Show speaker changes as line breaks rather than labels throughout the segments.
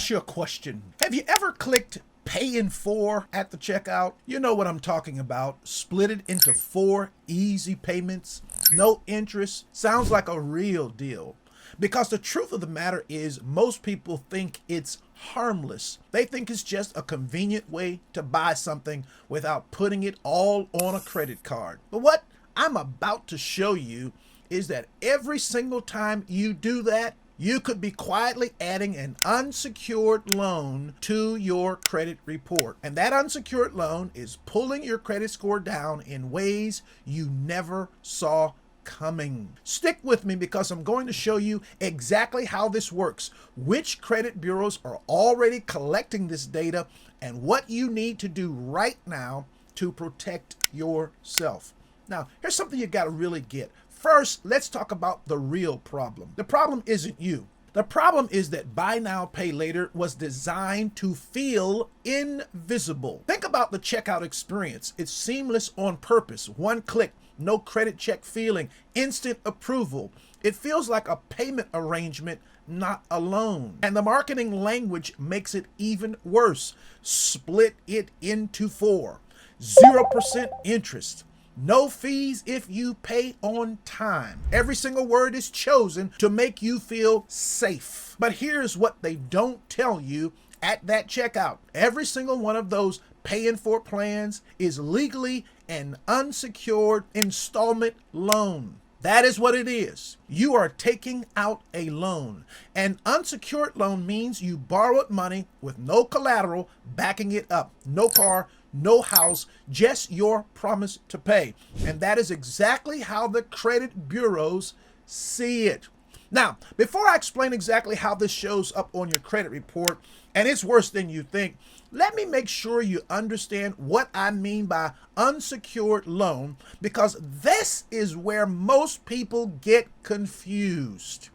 ask you a question. Have you ever clicked Pay in 4 at the checkout? You know what I'm talking about. Split it into 4 easy payments, no interest. Sounds like a real deal. Because the truth of the matter is, most people think it's harmless. They think it's just a convenient way to buy something without putting it all on a credit card. But what I'm about to show you is that every single time you do that, you could be quietly adding an unsecured loan to your credit report. And that unsecured loan is pulling your credit score down in ways you never saw coming. Stick with me because I'm going to show you exactly how this works, which credit bureaus are already collecting this data, and what you need to do right now to protect yourself. Now, here's something you got to really get. First, let's talk about the real problem. The problem isn't you. The problem is that Buy Now, Pay Later was designed to feel invisible. Think about the checkout experience. It's seamless on purpose. One click, no credit check feeling, instant approval. It feels like a payment arrangement, not a loan. And the marketing language makes it even worse. Split it into 4. 0% interest. No fees if you pay on time. Every single word is chosen to make you feel safe. But here's what they don't tell you at that checkout. Every single one of those Pay in 4 plans is legally an unsecured installment loan. That is what it is. You are taking out a loan. An unsecured loan means you borrowed money with no collateral backing it up. No car, no house, just your promise to pay. And that is exactly how the credit bureaus see it. Now, before I explain exactly how this shows up on your credit report, and it's worse than you think, let me make sure you understand what I mean by unsecured loan, because this is where most people get confused.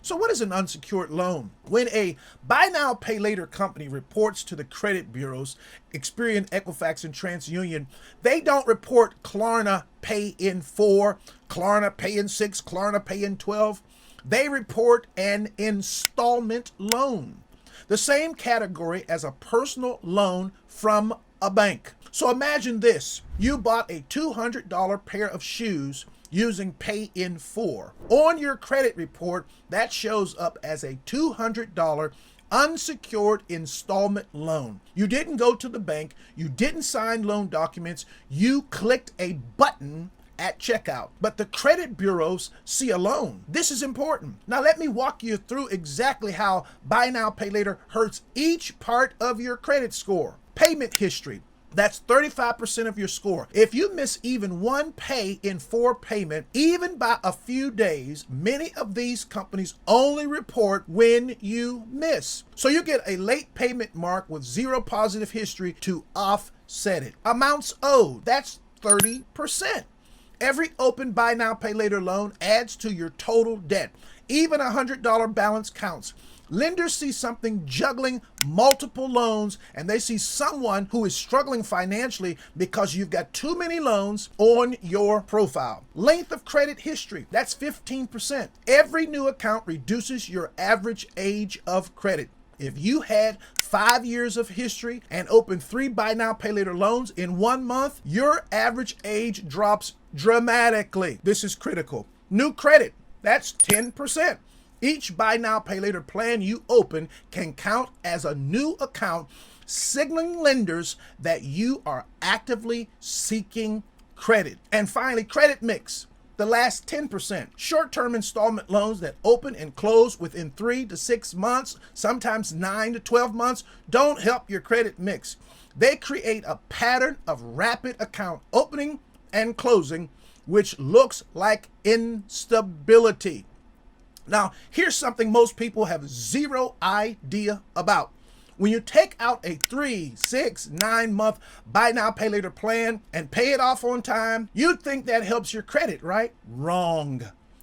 So what is an unsecured loan? When a Buy Now, Pay Later company reports to the credit bureaus, Experian, Equifax, and TransUnion, they don't report Klarna Pay in 4, Klarna Pay in 6, Klarna Pay in 12. They report an installment loan, the same category as a personal loan from a bank. So imagine this. You bought a $200 pair of shoes using Pay in 4. On your credit report, that shows up as a $200 unsecured installment loan. You didn't go to the bank, you didn't sign loan documents, you clicked a button at checkout. But the credit bureaus see a loan. This is important. Now let me walk you through exactly how Buy Now, Pay Later hurts each part of your credit score. Payment history. That's 35% of your score. If you miss even one Pay in 4 payment, even by a few days, many of these companies only report when you miss. So you get a late payment mark with 0 positive history to offset it. Amounts owed, that's 30%. Every open Buy Now, Pay Later loan adds to your total debt. Even a $100 balance counts. Lenders see something juggling multiple loans, and they see someone who is struggling financially because you've got too many loans on your profile. Length of credit history, that's 15%. Every new account reduces your average age of credit. If you had 5 years of history and opened 3 Buy Now, Pay Later loans in 1 month, your average age drops dramatically. This is critical. New credit, that's 10%. Each Buy Now, Pay Later plan you open can count as a new account, signaling lenders that you are actively seeking credit. And finally, credit mix. The last 10%. Short-term installment loans that open and close within 3 to 6 months, sometimes 9 to 12 months, don't help your credit mix. They create a pattern of rapid account opening and closing, which looks like instability. Now, here's something most people have zero idea about. When you take out a 3, 6, 9 month Buy Now, Pay Later plan and pay it off on time, you'd think that helps your credit, right? Wrong.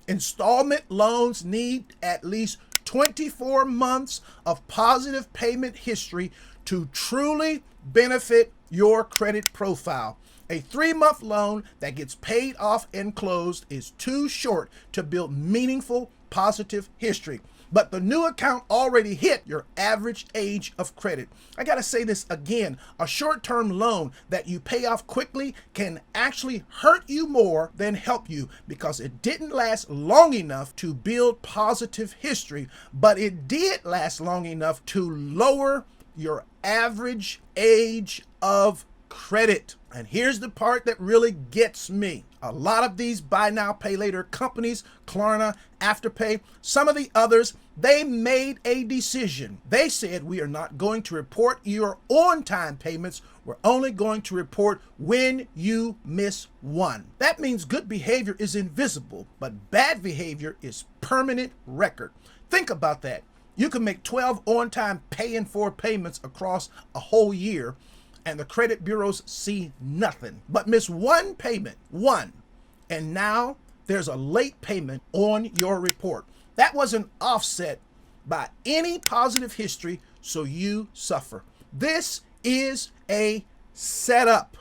Installment loans need at least 24 months of positive payment history to truly benefit your credit profile. A 3-month loan that gets paid off and closed is too short to build meaningful positive history. but the new account already hit your average age of credit. I gotta say this again, a short-term loan that you pay off quickly can actually hurt you more than help you because it didn't last long enough to build positive history, but it did last long enough to lower your average age of credit. And here's the part that really gets me. A lot of these buy now, pay later companies, Klarna, Afterpay, some of the others, they made a decision. They said, we are not going to report your on-time payments. We're only going to report when you miss one. That means good behavior is invisible, but bad behavior is permanent record. Think about that. You can make 12 on-time pay in full payments across a whole year, and the credit bureaus see nothing, but miss one payment, and now there's a late payment on your report. That wasn't offset by any positive history, so you suffer. This is a setup.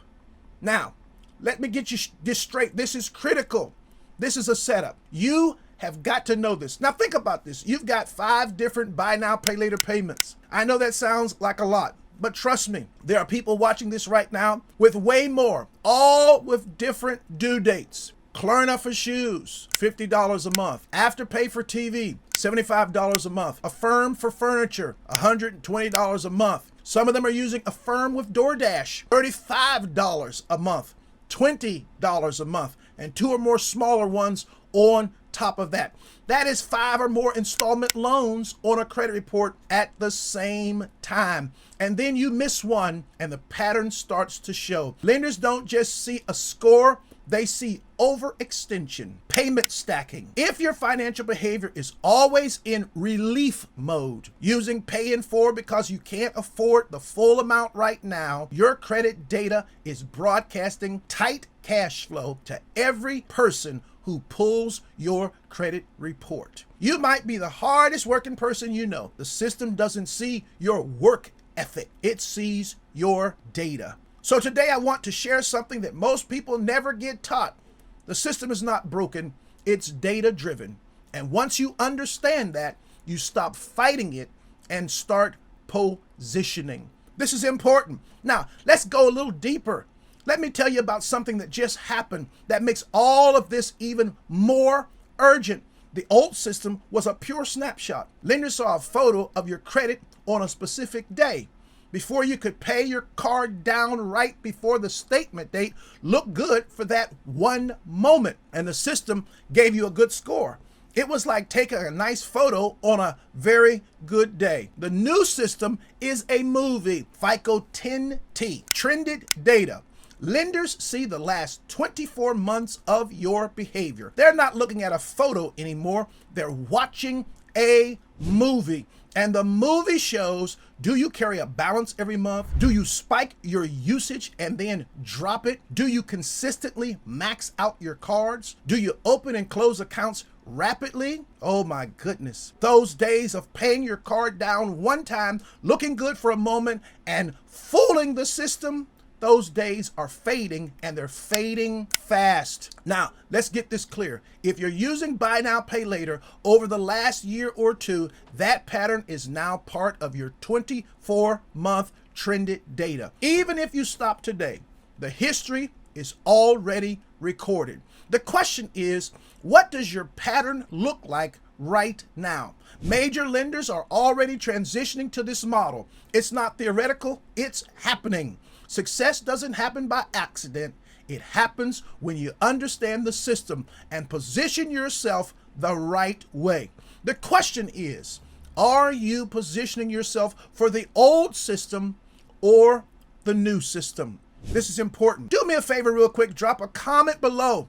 Now, let me get you this straight. This is critical. This is a setup. You have got to know this. Now think about this. You've got 5 different buy now, pay later payments. I know that sounds like a lot, but trust me, there are people watching this right now with way more, all with different due dates. Klarna for shoes, $50 a month. Afterpay for TV, $75 a month. Affirm for furniture, $120 a month. Some of them are using Affirm with DoorDash, $35 a month, $20 a month, and 2 or more smaller ones on top of that. That is 5 or more installment loans on a credit report at the same time. And then you miss one and the pattern starts to show. Lenders don't just see a score, they see overextension, payment stacking. If your financial behavior is always in relief mode, using pay in full because you can't afford the full amount right now, your credit data is broadcasting tight cash flow to every person who pulls your credit report. You might be the hardest working person you know. The system doesn't see your work ethic. It sees your data. So today I want to share something that most people never get taught. The system is not broken, it's data driven. And once you understand that, you stop fighting it and start positioning. This is important. Now, let's go a little deeper. Let me tell you about something that just happened that makes all of this even more urgent. The old system was a pure snapshot. Lenders saw a photo of your credit on a specific day. Before you could pay your card down right before the statement date, looked good for that one moment, and the system gave you a good score. It was like taking a nice photo on a very good day. The new system is a movie, FICO 10T, trended data. Lenders see the last 24 months of your behavior. They're not looking at a photo anymore. They're watching a movie. And the movie shows, do you carry a balance every month? Do you spike your usage and then drop it? Do you consistently max out your cards? Do you open and close accounts rapidly? Oh my goodness. Those days of paying your card down one time, looking good for a moment, and fooling the system, those days are fading, and they're fading fast. Now, let's get this clear. If you're using buy now, pay later over the last year or two, that pattern is now part of your 24-month trended data. Even if you stop today, the history is already recorded. The question is, what does your pattern look like right now? Major lenders are already transitioning to this model. It's not theoretical, it's happening. Success doesn't happen by accident. It happens when you understand the system and position yourself the right way. The question is, are you positioning yourself for the old system or the new system? This is important. Do me a favor real quick, drop a comment below.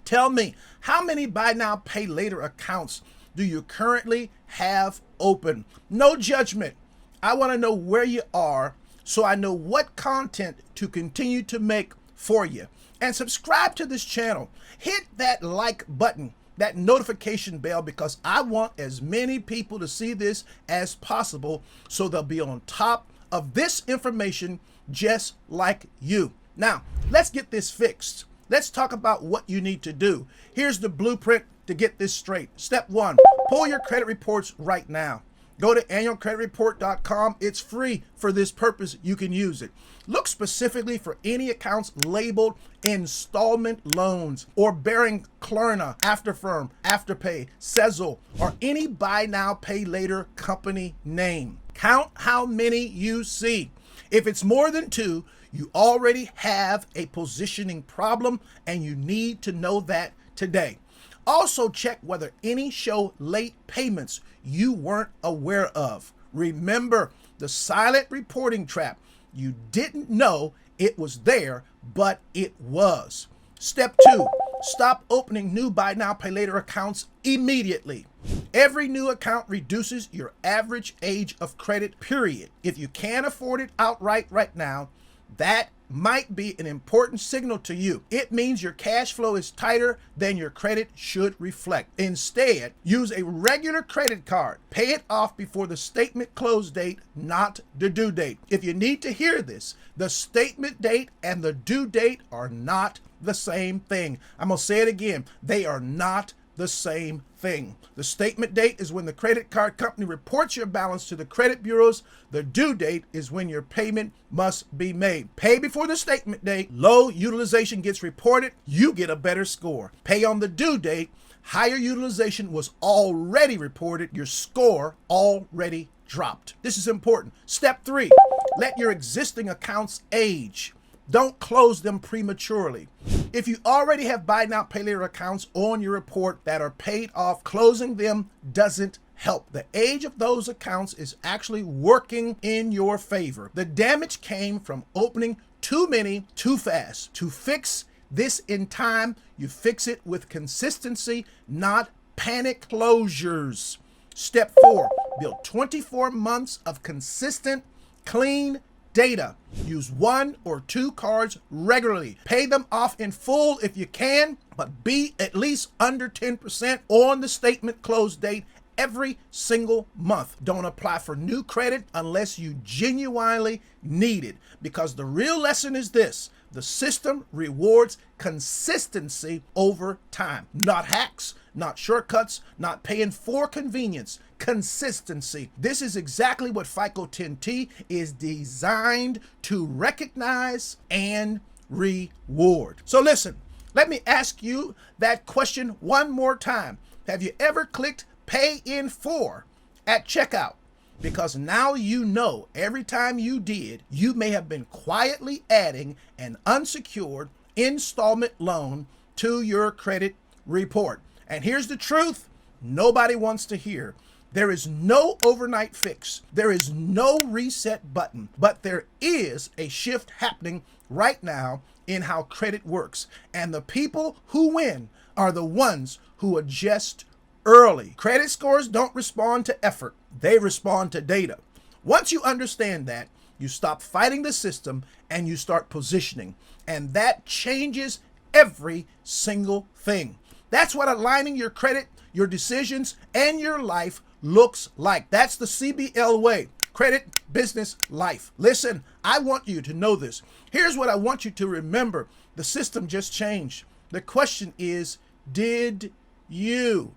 Tell me, how many buy now, pay later accounts do you currently have open? No judgment. I want to know where you are, so I know what content to continue to make for you. And subscribe to this channel. Hit that like button, that notification bell, because I want as many people to see this as possible so they'll be on top of this information just like you. Now, let's get this fixed. Let's talk about what you need to do. Here's the blueprint to get this straight. Step one, pull your credit reports right now. Go to annualcreditreport.com. It's free for this purpose. You can use it. Look specifically for any accounts labeled installment loans or bearing Klarna, Affirm, Afterpay, Sezzle, or any buy now, pay later company name. Count how many you see. If it's more than two, you already have a positioning problem and you need to know that today. Also check whether any show late payments you weren't aware of. Remember the silent reporting trap. You didn't know it was there, but it was. Step two, stop opening new buy now, pay later accounts immediately. Every new account reduces your average age of credit, period. If you can't afford it outright right now, that might be an important signal to you. It means your cash flow is tighter than your credit should reflect. Instead, use a regular credit card. Pay it off before the statement close date, not the due date. If you need to hear this, the statement date and the due date are not the same thing. I'm going to say it again. They are not the same thing. The statement date is when the credit card company reports your balance to the credit bureaus. The due date is when your payment must be made. Pay before the statement date, low utilization gets reported, you get a better score. Pay on the due date, higher utilization was already reported, your score already dropped. This is important. Step three, let your existing accounts age. Don't close them prematurely. If you already have buy now, pay later accounts on your report that are paid off, closing them doesn't help. The age of those accounts is actually working in your favor. The damage came from opening too many too fast. To fix this in time, you fix it with consistency, not panic closures. Step four, build 24 months of consistent, clean data. Use 1 or 2 cards regularly. Pay them off in full if you can, but be at least under 10% on the statement close date every single month. Don't apply for new credit unless you genuinely need it, because the real lesson is this: the system rewards consistency over time. Not hacks, not shortcuts, not paying for convenience. Consistency. This is exactly what FICO 10T is designed to recognize and reward. So listen, let me ask you that question one more time. Have you ever clicked Pay in 4 at checkout? Because now you know every time you did, you may have been quietly adding an unsecured installment loan to your credit report. And here's the truth nobody wants to hear. There is no overnight fix. There is no reset button, but there is a shift happening right now in how credit works. And the people who win are the ones who adjust early. Credit scores don't respond to effort. They respond to data. Once you understand that, you stop fighting the system and you start positioning. And that changes every single thing. That's what aligning your credit, your decisions, and your life looks like. That's the CBL way. Credit, business, life. Listen, I want you to know this. Here's what I want you to remember. The system just changed. The question is, did you?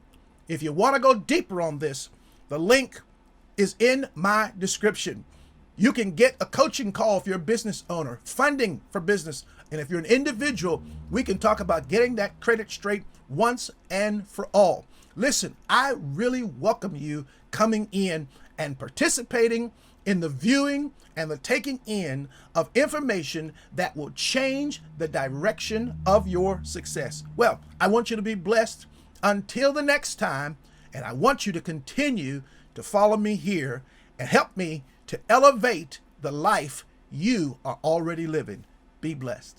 If you want to go deeper on this, the link is in my description. You can get a coaching call if you're a business owner, funding for business. And if you're an individual, we can talk about getting that credit straight once and for all. Listen, I really welcome you coming in and participating in the viewing and the taking in of information that will change the direction of your success. Well, I want you to be blessed until the next time, and I want you to continue to follow me here and help me to elevate the life you are already living. Be blessed.